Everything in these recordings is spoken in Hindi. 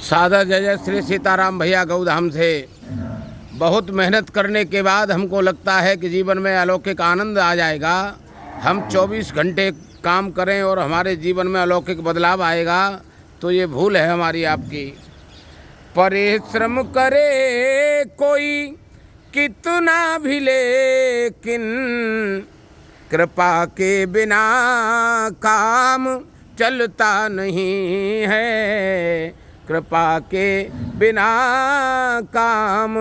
सादा जय जय श्री सीताराम भैया गौधाम से। बहुत मेहनत करने के बाद हमको लगता है कि जीवन में अलौकिक आनंद आ जाएगा। हम 24 घंटे काम करें और हमारे जीवन में अलौकिक बदलाव आएगा, तो ये भूल है हमारी आपकी। परिश्रम करे कोई कितना भी, लेकिन कृपा के बिना काम चलता नहीं है। कृपा के बिना काम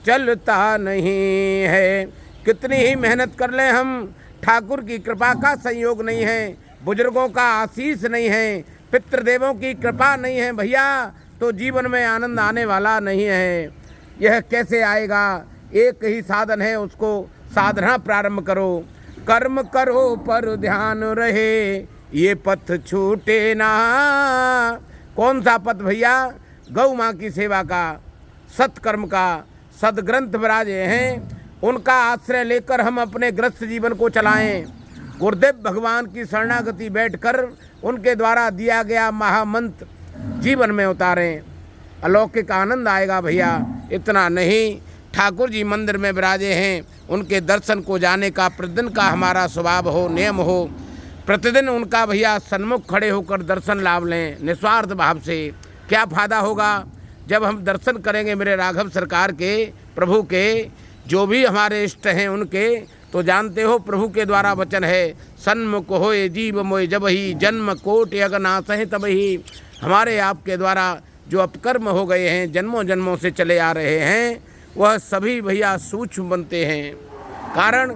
चलता नहीं है। कितनी ही मेहनत कर लें हम, ठाकुर की कृपा का संयोग नहीं है, बुजुर्गों का आशीष नहीं है, पितृदेवों की कृपा नहीं है भैया, तो जीवन में आनंद आने वाला नहीं है। यह कैसे आएगा? एक ही साधन है, उसको साधना प्रारंभ करो। कर्म करो पर ध्यान रहे, ये पथ छूटे ना। कौन सा पथ भैया? गौ माँ की सेवा का, सत्कर्म का। सदग्रंथ विराजे हैं, उनका आश्रय लेकर हम अपने ग्रस्त जीवन को चलाएं। गुरुदेव भगवान की शरणागति बैठकर उनके द्वारा दिया गया महामंत्र जीवन में उतारें, अलौकिक आनंद आएगा भैया। इतना नहीं, ठाकुर जी मंदिर में विराजे हैं, उनके दर्शन को जाने का प्रतिदिन का हमारा स्वभाव हो, नियम हो। प्रतिदिन उनका भैया सन्मुख खड़े होकर दर्शन लाभ लें निस्वार्थ भाव से। क्या फ़ायदा होगा? जब हम दर्शन करेंगे मेरे राघव सरकार के, प्रभु के, जो भी हमारे इष्ट हैं उनके, तो जानते हो प्रभु के द्वारा वचन है, सन्मुख होए जीव मोय जब ही, जन्म कोटि अगनासहि तब ही। हमारे आपके द्वारा जो अपकर्म हो गए हैं, जन्मों जन्मों से चले आ रहे हैं, वह सभी भैया सूक्ष्म बनते हैं। कारण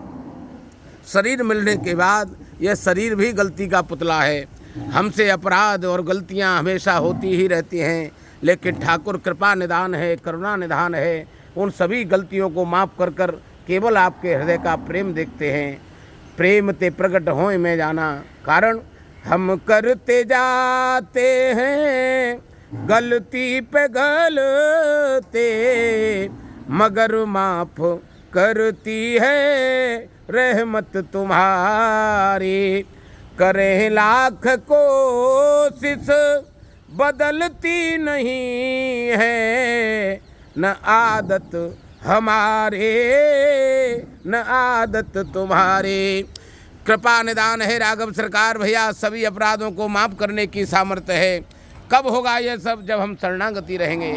शरीर मिलने के बाद यह शरीर भी गलती का पुतला है। हमसे अपराध और गलतियां हमेशा होती ही रहती हैं, लेकिन ठाकुर कृपा निदान है, करुणा निदान है। उन सभी गलतियों को माफ़ कर कर केवल आपके हृदय का प्रेम देखते हैं। प्रेम ते प्रकट होए में जाना। कारण हम करते जाते हैं गलती पे गलती, मगर माफ़ करती है रहमत तुम्हारी। करें लाख कोशिश बदलती नहीं है, न आदत हमारे न आदत तुम्हारी। कृपा निदान है राघव सरकार भैया, सभी अपराधों को माफ़ करने की सामर्थ्य है। कब होगा यह सब? जब हम शरणागति रहेंगे,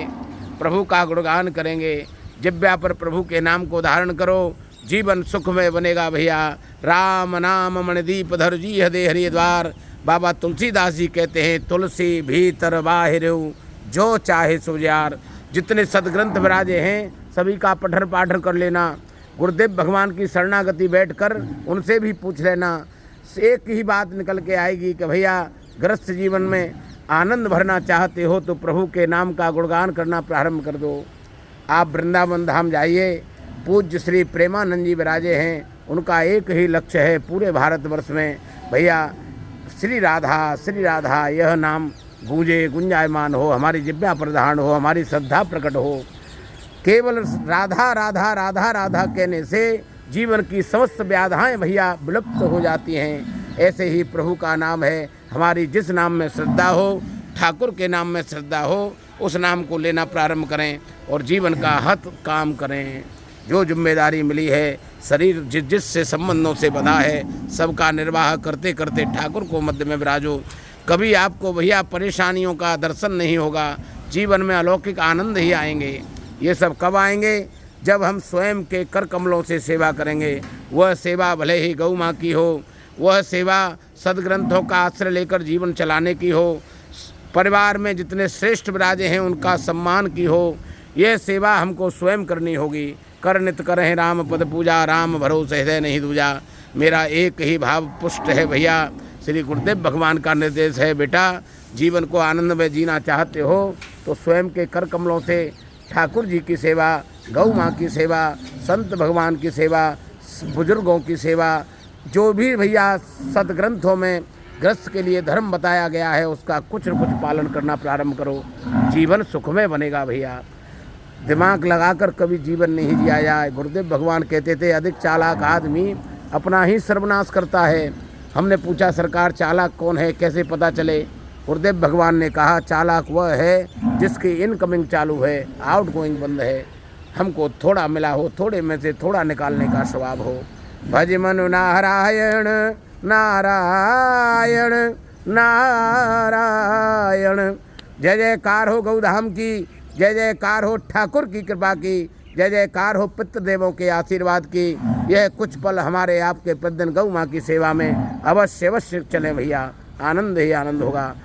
प्रभु का गुणगान करेंगे। जिह्वा पर प्रभु के नाम को धारण करो, जीवन सुखमय बनेगा भैया। राम नाम मणिदीप धर जी हृदय हरि द्वार। बाबा तुलसीदास जी कहते हैं, तुलसी भीतर बाहिर जो चाहे सुजार। जितने सदग्रंथ विराजे हैं सभी का पठर पाठर कर लेना। गुरुदेव भगवान की शरणागति बैठकर उनसे भी पूछ लेना। एक ही बात निकल के आएगी कि भैया गृहस्थ जीवन में आनंद भरना चाहते हो तो प्रभु के नाम का गुणगान करना प्रारंभ कर दो। आप वृंदावन धाम जाइए, पूज्य श्री प्रेमानंद जी विराजे हैं, उनका एक ही लक्ष्य है पूरे भारतवर्ष में भैया, श्री राधा यह नाम गूंजे, गुंजायमान हो, हमारी जिह्वा पर धारण हो, हमारी श्रद्धा प्रकट हो। केवल राधा राधा राधा राधा कहने से जीवन की समस्त व्याधाएं भैया विलुप्त हो जाती हैं। ऐसे ही प्रभु का नाम है, हमारी जिस नाम में श्रद्धा हो, ठाकुर के नाम में श्रद्धा हो, उस नाम को लेना प्रारंभ करें और जीवन का हत काम करें। जो जिम्मेदारी मिली है, शरीर जिससे संबंधों से बंधा है, सबका निर्वाह करते करते ठाकुर को मध्य में विराजो। कभी आपको भैया परेशानियों का दर्शन नहीं होगा, जीवन में अलौकिक आनंद ही आएंगे। ये सब कब आएंगे? जब हम स्वयं के कर कमलों से सेवा करेंगे। वह सेवा भले ही गौ माँ की हो, वह सेवा सदग्रंथों का आश्रय लेकर जीवन चलाने की हो, परिवार में जितने श्रेष्ठ विराजे हैं उनका सम्मान की हो, यह सेवा हमको स्वयं करनी होगी। कर नित करें राम पद पूजा, राम भरोसे हृदय नहीं दूजा। मेरा एक ही भाव पुष्ट है भैया, श्री गुरुदेव भगवान का निर्देश है, बेटा जीवन को आनंद में जीना चाहते हो तो स्वयं के कर कमलों से ठाकुर जी की सेवा, गौ माँ की सेवा, संत भगवान की सेवा, बुजुर्गों की सेवा, जो भी भैया सदग्रंथों में गृहस्थ के लिए धर्म बताया गया है उसका कुछ न कुछ पालन करना प्रारंभ करो। जीवन सुखमय बनेगा भैया। दिमाग लगाकर कभी जीवन नहीं जिया जाए। गुरुदेव भगवान कहते थे, अधिक चालाक आदमी अपना ही सर्वनाश करता है। हमने पूछा, सरकार चालाक कौन है, कैसे पता चले? गुरुदेव भगवान ने कहा चालाक वह है जिसकी इनकमिंग चालू है, आउट गोइंग बंद है। हमको थोड़ा मिला हो, थोड़े में से थोड़ा निकालने का स्वभाव हो। भज मनु नारायण नारायण नारायण। जय जयकार हो गौधाम की, जय जयकार हो ठाकुर की कृपा की, जय जयकार हो पितृदेवों के आशीर्वाद की। यह कुछ पल हमारे आपके प्रतिदिन गौ माँ की सेवा में अवश्य अवश्य चलें भैया, आनंद ही आनंद होगा।